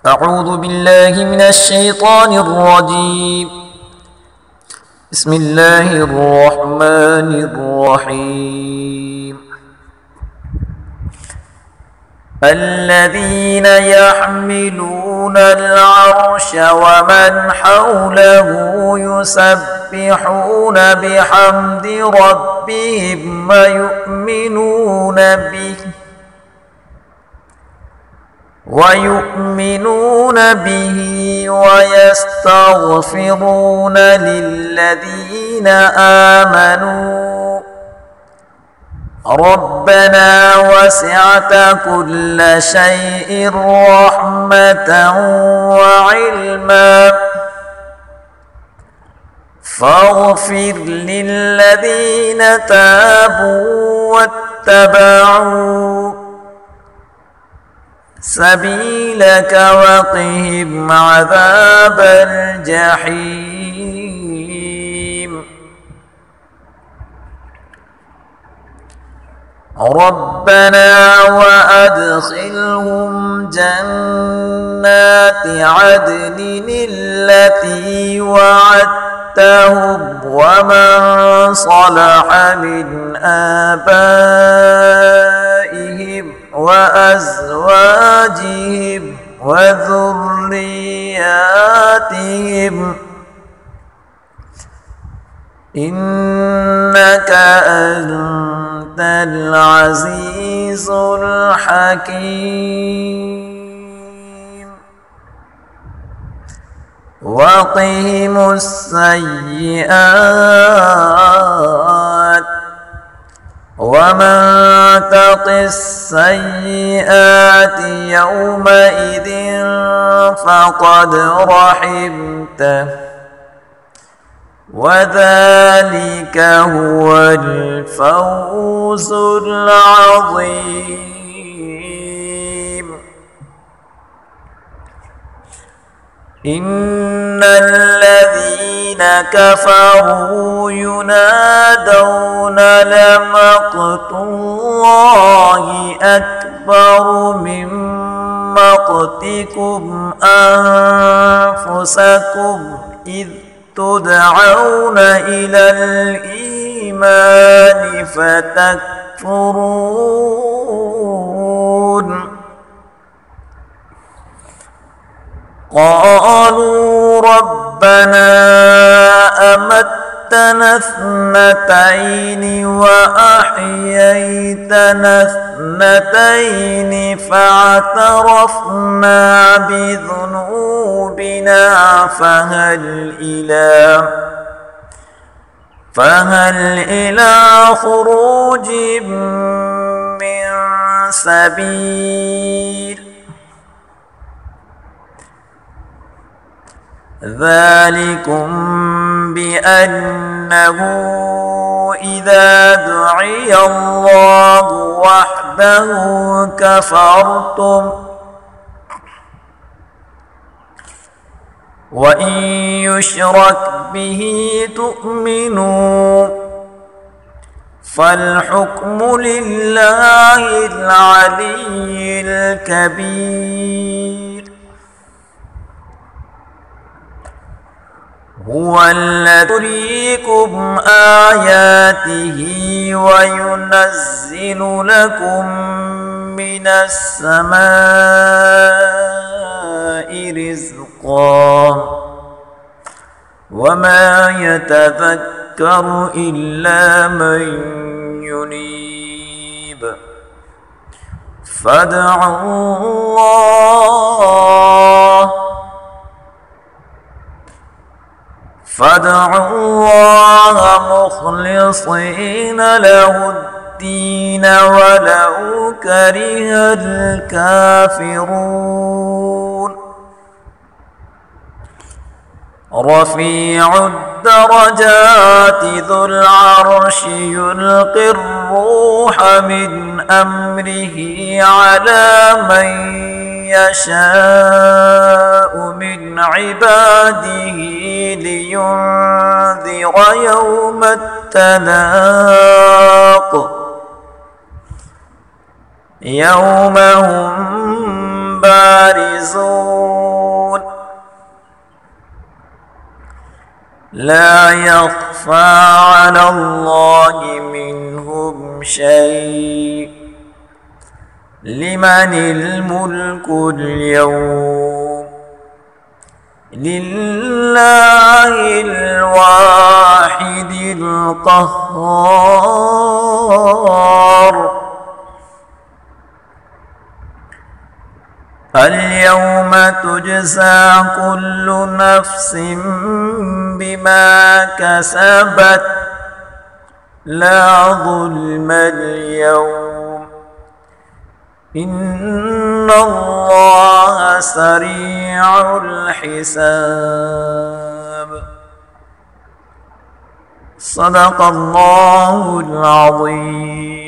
أعوذ بالله من الشيطان الرجيم. بسم الله الرحمن الرحيم. الذين يحملون العرش ومن حوله يسبحون بحمد ربهم ويؤمنون به ويستغفرون للذين آمنوا ربنا وسعت كل شيء رحمة وعلما فاغفر للذين تابوا واتبعوا سبيلك وقهم عذاب الجحيم. ربنا وأدخلهم جنات عدن التي وعدتهم ومن صلح من آبائهم وأزواجهم وذرياتهم إنك أنت العزيز الحكيم. وقهم السيئات ومن تق السيئات يومئذ فقد رحمته وذلك هو الفوز العظيم. إن الذين كفروا ينادون لمقت الله أكبر من مقتكم أنفسكم إذ تدعون إلى الإيمان فتكفرون. قالوا ربنا أمتنا اثنتين وأحييتنا اثنتين فاعترفنا بذنوبنا فهل إلى خروج من سبيل. ذلكم بأنه إذا دعي الله وحده كفرتم وإن يشرك به تؤمنوا فالحكم لله العلي الكبير. هو الذي يريكم آياته وينزل لكم من السماء رزقا وما يتذكر إلا من ينيب فادعوا الله مخلصين له الدين ولو كره الكافرون. رفيع الدرجات ذو العرش يلقي الروح من أمره على من يشاء من عباده لينذر يوم التلاق يوم هم بارزون لا يخفى على الله منهم شيء. لمن الملك اليوم؟ لله الواحد القهار. اليوم تجزى كل نفس بما كسبت لا ظلم اليوم إن الله سريع الحساب. صدق الله العظيم.